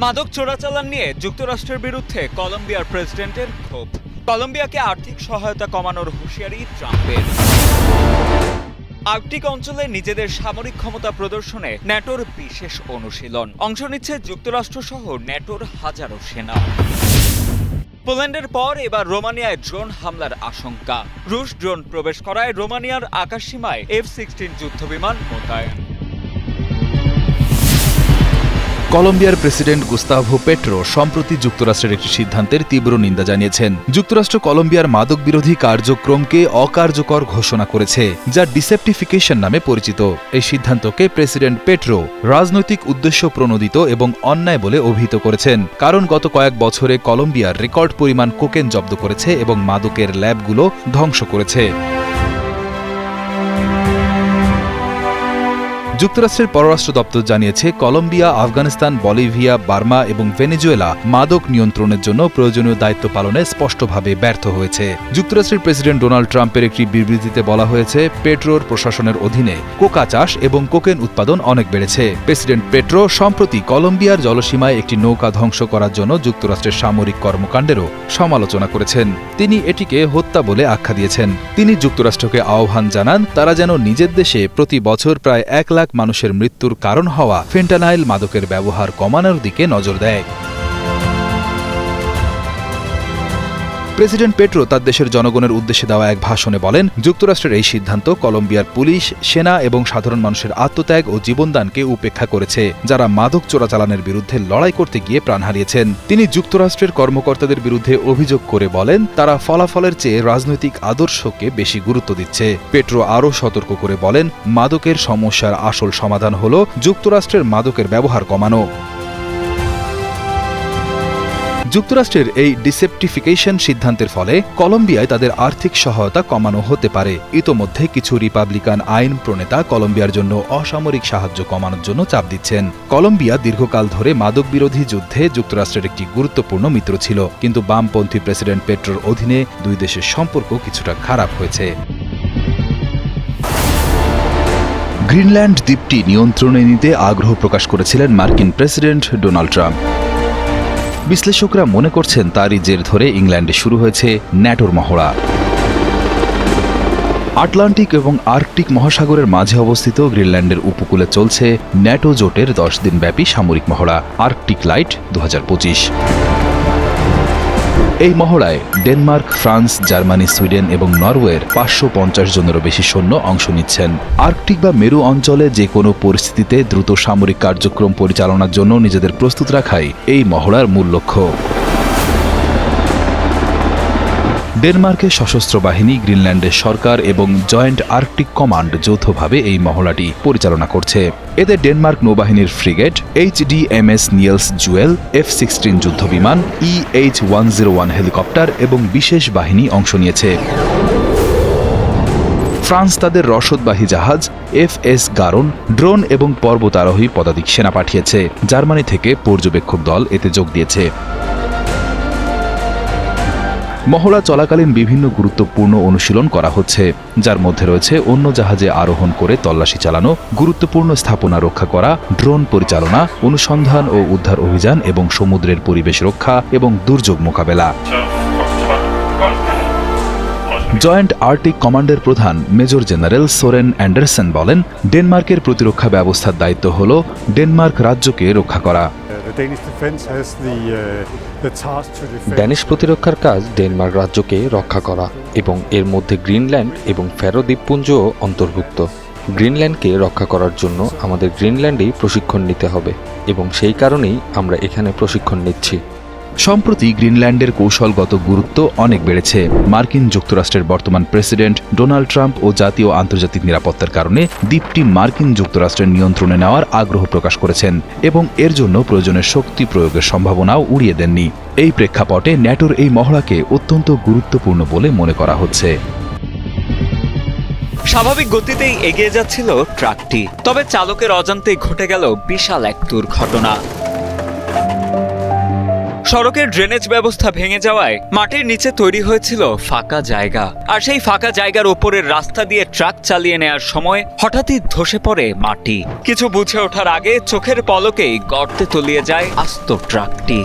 মাদক চোরাচালান নিয়ে যুক্তরাষ্ট্রের বিরুদ্ধে কলম্বিয়ার প্রেসিডেন্টের ক্ষোভ। কলম্বিয়াকে আর্থিক সহায়তা কমানোর হুঁশিয়ারি ট্রাম্পের। আর্কটিক অঞ্চলে নিজেদের সামরিক ক্ষমতা প্রদর্শনে ন্যাটোর বিশেষ অনুশীলন। অংশ নিচ্ছে যুক্তরাষ্ট্র সহ ন্যাটোর হাজারো সেনা। পোল্যান্ডের পর এবার রোমানিয়ায় ড্রোন হামলার আশঙ্কা। রুশ ড্রোন প্রবেশ করায় রোমানিয়ার আকাশসীমায় F-16 যুদ্ধবিমান মোতায়েন। কলম্বিয়ার প্রেসিডেন্ট গুস্তাভো পেট্রো সম্প্রতি যুক্তরাষ্ট্রের একটি সিদ্ধান্তের তীব্র নিন্দা জানিয়েছেন। যুক্তরাষ্ট্র কলম্বিয়ার মাদক বিরোধী কার্যক্রমকে অকার্যকর ঘোষণা করেছে, যা ডিসেপ্টিফিকেশন নামে পরিচিত। এই সিদ্ধান্তকে প্রেসিডেন্ট পেট্রো রাজনৈতিক উদ্দেশ্য প্রণোদিত এবং অন্যায় বলে অভিহিত করেছেন, কারণ গত কয়েক বছরে কলম্বিয়ার রেকর্ড পরিমাণ কোকেন জব্দ করেছে এবং মাদকের ল্যাবগুলো ধ্বংস করেছে। যুক্তরাষ্ট্রের পররাষ্ট্র দপ্তর জানিয়েছে, কলম্বিয়া, আফগানিস্তান, বলিভিয়া, বার্মা এবং ভেনেজুয়েলা মাদক নিয়ন্ত্রণের জন্য প্রয়োজনীয় দায়িত্ব পালনে স্পষ্টভাবে ব্যর্থ হয়েছে। যুক্তরাষ্ট্রের প্রেসিডেন্ট ডোনাল্ড ট্রাম্পের একটি বিবৃতিতে বলা হয়েছে, পেট্রোর প্রশাসনের অধীনে কোকা চাষ এবং কোকেন উৎপাদন অনেক বেড়েছে। প্রেসিডেন্ট পেট্রো সম্প্রতি কলম্বিয়ার জলসীমায় একটি নৌকা ধ্বংস করার জন্য যুক্তরাষ্ট্রের সামরিক কর্মকাণ্ডেরও সমালোচনা করেছেন। তিনি এটিকে হত্যা বলে আখ্যা দিয়েছেন। তিনি যুক্তরাষ্ট্রকে আহ্বান জানান, তারা যেন নিজের দেশে প্রতি বছর প্রায় 1 লাখ মানুষের মৃত্যুর কারণ হওয়া ফেন্টানাইল মাদকের ব্যবহার কমানোর দিকে নজর দেয়। প্রেসিডেন্ট পেট্রো তার দেশের জনগণের উদ্দেশ্যে দেওয়া এক ভাষণে বলেন, যুক্তরাষ্ট্রের এই সিদ্ধান্ত কলম্বিয়ার পুলিশ, সেনা এবং সাধারণ মানুষের আত্মত্যাগ ও জীবনদানকে উপেক্ষা করেছে, যারা মাদক চোরাচালানের বিরুদ্ধে লড়াই করতে গিয়ে প্রাণ হারিয়েছেন। তিনি যুক্তরাষ্ট্রের কর্মকর্তাদের বিরুদ্ধে অভিযোগ করে বলেন, তারা ফলাফলের চেয়ে রাজনৈতিক আদর্শকে বেশি গুরুত্ব দিচ্ছে। পেট্রো আরও সতর্ক করে বলেন, মাদকের সমস্যার আসল সমাধান হল যুক্তরাষ্ট্রের মাদকের ব্যবহার কমানো। যুক্তরাষ্ট্রের এই ডিসেপ্টিফিকেশন সিদ্ধান্তের ফলে কলম্বিয়ায় তাদের আর্থিক সহায়তা কমানো হতে পারে। ইতোমধ্যে কিছু রিপাবলিকান আইন প্রণেতা কলম্বিয়ার জন্য অসামরিক সাহায্য কমানোর জন্য চাপ দিচ্ছেন। কলম্বিয়া দীর্ঘকাল ধরে মাদক বিরোধী যুদ্ধে যুক্তরাষ্ট্রের একটি গুরুত্বপূর্ণ মিত্র ছিল, কিন্তু বামপন্থী প্রেসিডেন্ট পেট্রোর অধীনে দুই দেশের সম্পর্ক কিছুটা খারাপ হয়েছে। গ্রিনল্যান্ড দ্বীপটি নিয়ন্ত্রণে নিতে আগ্রহ প্রকাশ করেছিলেন মার্কিন প্রেসিডেন্ট ডোনাল্ড ট্রাম্প। বিশ্লেষকরা মনে করছেন, তারই জের ধরে ইংল্যান্ডে শুরু হয়েছে ন্যাটোর মহড়া। আটলান্টিক এবং আর্কটিক মহাসাগরের মাঝে অবস্থিত গ্রিনল্যান্ডের উপকূলে চলছে ন্যাটো জোটের 10 দিনব্যাপী সামরিক মহড়া আর্কটিক লাইট 2025। এই মহড়ায় ডেনমার্ক, ফ্রান্স, জার্মানি, সুইডেন এবং নরওয়ের 550 জনেরও বেশি সৈন্য অংশ নিচ্ছেন। আর্কটিক বা মেরু অঞ্চলে যে কোনো পরিস্থিতিতে দ্রুত সামরিক কার্যক্রম পরিচালনার জন্য নিজেদের প্রস্তুত রাখাই এই মহড়ার মূল লক্ষ্য। ডেনমার্কের সশস্ত্র বাহিনী, গ্রিনল্যান্ডের সরকার এবং জয়েন্ট আর্কটিক কমান্ড যৌথভাবে এই মহড়াটি পরিচালনা করছে। এতে ডেনমার্ক নৌবাহিনীর ফ্রিগেট, HDMS নিয়েলস জুয়েল, F-16 যুদ্ধবিমান, EH-101 হেলিকপ্টার এবং বিশেষ বাহিনী অংশ নিয়েছে। ফ্রান্স তাদের রসদবাহী জাহাজ FS গারন, ড্রোন এবং পর্বতারোহী পদাতিক সেনা পাঠিয়েছে। জার্মানি থেকে পর্যবেক্ষক দল এতে যোগ দিয়েছে। মহড়া চলাকালীন বিভিন্ন গুরুত্বপূর্ণ অনুশীলন করা হচ্ছে, যার মধ্যে রয়েছে অন্য জাহাজে আরোহণ করে তল্লাশি চালানো, গুরুত্বপূর্ণ স্থাপনা রক্ষা করা, ড্রোন পরিচালনা, অনুসন্ধান ও উদ্ধার অভিযান এবং সমুদ্রের পরিবেশ রক্ষা এবং দুর্যোগ মোকাবেলা। জয়েন্ট আর্কটিক কমান্ডের প্রধান মেজর জেনারেল সোরেন অ্যান্ডারসন বলেন, ডেনমার্কের প্রতিরক্ষা ব্যবস্থার দায়িত্ব হল ডেনমার্ক রাজ্যকে রক্ষা করা। ড্যানিশ প্রতিরক্ষার কাজ ডেনমার্ক রাজ্যকে রক্ষা করা এবং এর মধ্যে গ্রিনল্যান্ড এবং ফ্যারো দ্বীপপুঞ্জও অন্তর্ভুক্ত। গ্রিনল্যান্ডকে রক্ষা করার জন্য আমাদের গ্রিনল্যান্ডেই প্রশিক্ষণ নিতে হবে এবং সেই কারণেই আমরা এখানে প্রশিক্ষণ নিচ্ছি। সম্প্রতি গ্রিনল্যান্ডের কৌশলগত গুরুত্ব অনেক বেড়েছে। মার্কিন যুক্তরাষ্ট্রের বর্তমান প্রেসিডেন্ট ডোনাল্ড ট্রাম্প ও জাতীয় আন্তর্জাতিক নিরাপত্তার কারণে দ্বীপটি মার্কিন যুক্তরাষ্ট্রের নিয়ন্ত্রণে নেওয়ার আগ্রহ প্রকাশ করেছেন এবং এর জন্য প্রয়োজনের শক্তি প্রয়োগের সম্ভাবনাও উড়িয়ে দেননি। এই প্রেক্ষাপটে ন্যাটোর এই মহড়াকে অত্যন্ত গুরুত্বপূর্ণ বলে মনে করা হচ্ছে। স্বাভাবিক গতিতেই এগিয়ে যাচ্ছিল ট্রাকটি, তবে চালকের অজান্তেই ঘটে গেল বিশাল এক দুর্ঘটনা। সড়কের ড্রেনেজ ব্যবস্থা ভেঙে যাওয়ায় মাটির নিচে তৈরি হয়েছিল ফাঁকা জায়গা, আর সেই ফাঁকা জায়গার ওপরের রাস্তা দিয়ে ট্রাক চালিয়ে নেয়ার সময় হঠাৎই ধসে পড়ে মাটি। কিছু বুঝে ওঠার আগে চোখের পলকেই গর্তে তলিয়ে যায় আস্ত ট্রাকটি।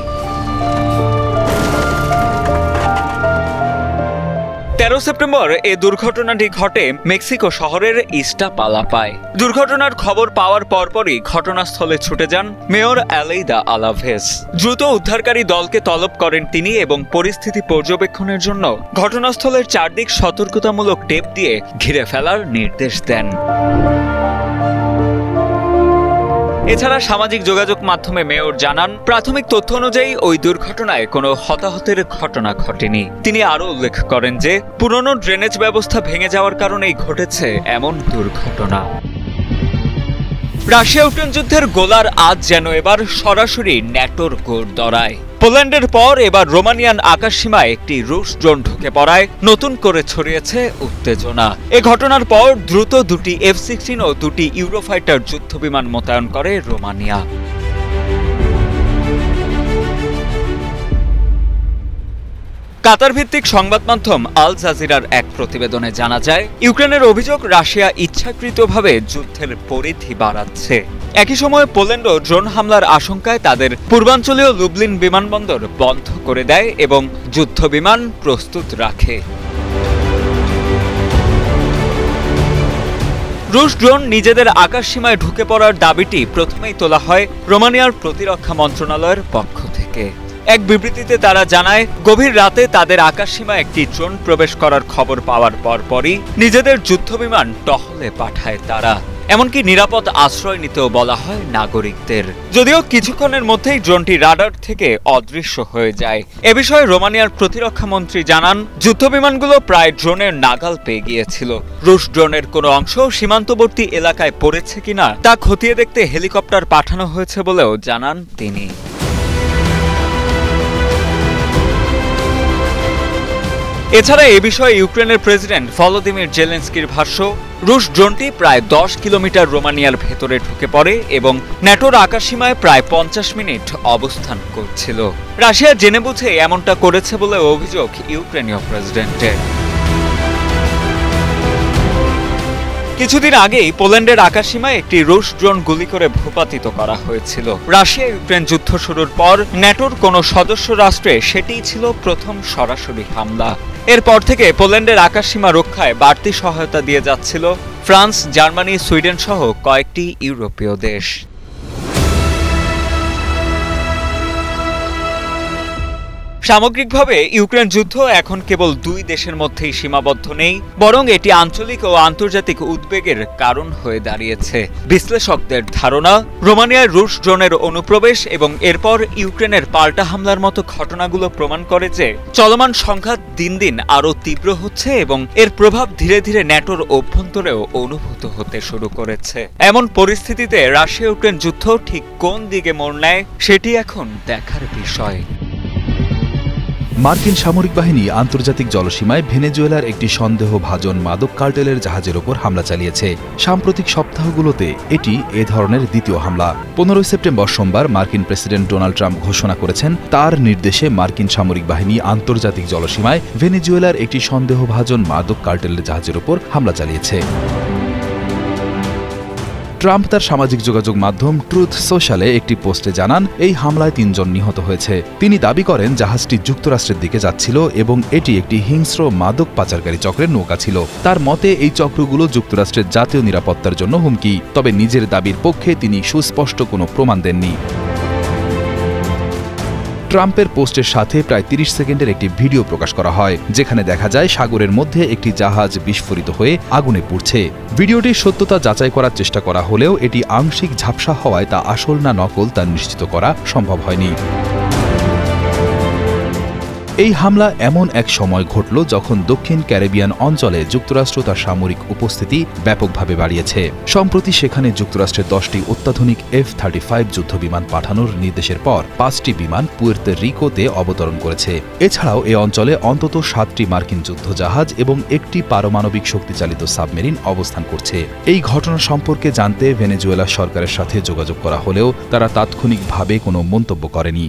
13 সেপ্টেম্বর এই দুর্ঘটনাটি ঘটে মেক্সিকো শহরের ইস্টাপালাপায়। দুর্ঘটনার খবর পাওয়ার পরপরই ঘটনাস্থলে ছুটে যান মেয়র আলেইদা আলাভেস। দ্রুত উদ্ধারকারী দলকে তলব করেন তিনি এবং পরিস্থিতি পর্যবেক্ষণের জন্য ঘটনাস্থলের চারদিক সতর্কতামূলক টেপ দিয়ে ঘিরে ফেলার নির্দেশ দেন। এছাড়া সামাজিক যোগাযোগ মাধ্যমে মেয়র জানান, প্রাথমিক তথ্য অনুযায়ী ওই দুর্ঘটনায় কোনো হতাহতের ঘটনা ঘটেনি। তিনি আরও উল্লেখ করেন যে পুরনো ড্রেনেজ ব্যবস্থা ভেঙে যাওয়ার কারণেই ঘটেছে এমন দুর্ঘটনা। রাশিয়া ইউক্রেন যুদ্ধের গোলার আজ যেন এবার সরাসরি ন্যাটোর গোড়দরায়। পোল্যান্ডের পর এবার রোমানিয়ান আকাশসীমায় একটি রুশ ড্রোন ঢুকে পড়ায় নতুন করে ছড়িয়েছে উত্তেজনা। এ ঘটনার পর দ্রুত দুটি F-16 ও দুটি ইউরোফাইটার যুদ্ধবিমান মোতায়েন করে রোমানিয়া। কাতার ভিত্তিক সংবাদ মাধ্যম আল জাজিরার এক প্রতিবেদনে জানা যায়, ইউক্রেনের অভিযোগ রাশিয়া ইচ্ছাকৃতভাবে যুদ্ধের পরিধি বাড়াচ্ছে। একই সময়ে পোল্যান্ডও ড্রোন হামলার আশঙ্কায় তাদের পূর্বাঞ্চলীয় লুবলিন বিমানবন্দর বন্ধ করে দেয় এবং যুদ্ধবিমান প্রস্তুত রাখে। রুশ ড্রোন নিজেদের আকাশসীমায় ঢুকে পড়ার দাবিটি প্রথমেই তোলা হয় রোমানিয়ার প্রতিরক্ষা মন্ত্রণালয়ের পক্ষ থেকে। এক বিবৃতিতে তারা জানায়, গভীর রাতে তাদের আকাশসীমায় একটি ড্রোন প্রবেশ করার খবর পাওয়ার পরপরই নিজেদের যুদ্ধবিমান টহলে পাঠায় তারা। এমনকি নিরাপদ আশ্রয় নিতেও বলা হয় নাগরিকদের। যদিও কিছুক্ষণের মধ্যেই ড্রোনটি রাডার থেকে অদৃশ্য হয়ে যায়। এ বিষয়ে রোমানিয়ার প্রতিরক্ষা মন্ত্রী জানান, যুদ্ধবিমানগুলো প্রায় ড্রোনের নাগাল পেয়ে গিয়েছিল। রুশ ড্রোনের কোনো অংশ সীমান্তবর্তী এলাকায় পড়েছে কিনা তা খতিয়ে দেখতে হেলিকপ্টার পাঠানো হয়েছে বলেও জানান তিনি। এছাড়া এ বিষয়ে ইউক্রেনের প্রেসিডেন্ট ভলোদিমির জেলেনস্কির ভাষ্য, রুশ ড্রোনটি প্রায় 10 কিলোমিটার রোমানিয়ার ভেতরে ঢুকে পড়ে এবং ন্যাটোর আকাশসীমায় প্রায় 50 মিনিট অবস্থান করছিল। রাশিয়া জেনে বুঝে এমনটা করেছে বলে অভিযোগ ইউক্রেনীয় প্রেসিডেন্টের। কিছুদিন আগেই পোল্যান্ডের আকাশসীমায় একটি রুশ ড্রোন গুলি করে ভূপাতিত করা হয়েছিল। রাশিয়া ইউক্রেন যুদ্ধ শুরুর পর ন্যাটোর কোনো সদস্য রাষ্ট্রে সেটিই ছিল প্রথম সরাসরি হামলা। এরপর থেকে পোল্যান্ডের আকাশসীমা রক্ষায় বাড়তি সহায়তা দিয়ে যাচ্ছিল ফ্রান্স, জার্মানি, সুইডেন সহ কয়েকটি ইউরোপীয় দেশ। সামগ্রিকভাবে ইউক্রেন যুদ্ধ এখন কেবল দুই দেশের মধ্যেই সীমাবদ্ধ নেই, বরং এটি আঞ্চলিক ও আন্তর্জাতিক উদ্বেগের কারণ হয়ে দাঁড়িয়েছে। বিশ্লেষকদের ধারণা, রোমানিয়ায় রুশ ড্রোনের অনুপ্রবেশ এবং এরপর ইউক্রেনের পাল্টা হামলার মতো ঘটনাগুলো প্রমাণ করে যে চলমান সংঘাত দিন দিন আরও তীব্র হচ্ছে এবং এর প্রভাব ধীরে ধীরে ন্যাটোর অভ্যন্তরেও অনুভূত হতে শুরু করেছে। এমন পরিস্থিতিতে রাশিয়া ইউক্রেন যুদ্ধ ঠিক কোন দিকে মোড় নেয় সেটি এখন দেখার বিষয়। মার্কিন সামরিক বাহিনী আন্তর্জাতিক জলসীমায় ভেনেজুয়েলার একটি সন্দেহভাজন মাদক কার্টেলের জাহাজের ওপর হামলা চালিয়েছে। সাম্প্রতিক সপ্তাহগুলোতে এটি এ ধরনের দ্বিতীয় হামলা। 15 সেপ্টেম্বর সোমবার মার্কিন প্রেসিডেন্ট ডোনাল্ড ট্রাম্প ঘোষণা করেছেন, তার নির্দেশে মার্কিন সামরিক বাহিনী আন্তর্জাতিক জলসীমায় ভেনেজুয়েলার একটি সন্দেহভাজন মাদক কার্টেলের জাহাজের ওপর হামলা চালিয়েছে। ট্রাম্প তার সামাজিক যোগাযোগ মাধ্যম ট্রুথ সোশ্যালে একটি পোস্টে জানান, এই হামলায় 3 জন নিহত হয়েছে। তিনি দাবি করেন জাহাজটি যুক্তরাষ্ট্রের দিকে যাচ্ছিল এবং এটি একটি হিংস্র মাদক পাচারকারী চক্রের নৌকা ছিল। তার মতে এই চক্রগুলো যুক্তরাষ্ট্রের জাতীয় নিরাপত্তার জন্য হুমকি, তবে নিজের দাবির পক্ষে তিনি সুস্পষ্ট কোনো প্রমাণ দেননি। ট্রাম্পের পোস্টের সাথে প্রায় 30 সেকেন্ডের একটি ভিডিও প্রকাশ করা হয়, যেখানে দেখা যায় সাগরের মধ্যে একটি জাহাজ বিস্ফোরিত হয়ে আগুনে পুড়ছে। ভিডিওটির সত্যতা যাচাই করার চেষ্টা করা হলেও এটি আংশিক ঝাপসা হওয়ায় তা আসল না নকল তা নিশ্চিত করা সম্ভব হয়নি। এই হামলা এমন এক সময় ঘটল যখন দক্ষিণ ক্যারিবিয়ান অঞ্চলে যুক্তরাষ্ট্র তার সামরিক উপস্থিতি ব্যাপকভাবে বাড়িয়েছে। সম্প্রতি সেখানে যুক্তরাষ্ট্রের 10টি অত্যাধুনিক F-35 যুদ্ধবিমান পাঠানোর নির্দেশের পর 5টি বিমান পুয়ের্তো রিকোতে অবতরণ করেছে। এছাড়াও এ অঞ্চলে অন্তত 7টি মার্কিন যুদ্ধজাহাজ এবং একটি পারমাণবিক শক্তিচালিত সাবমেরিন অবস্থান করছে। এই ঘটনা সম্পর্কে জানতে ভেনেজুয়েলা সরকারের সাথে যোগাযোগ করা হলেও তারা তাৎক্ষণিকভাবে কোনো মন্তব্য করেনি।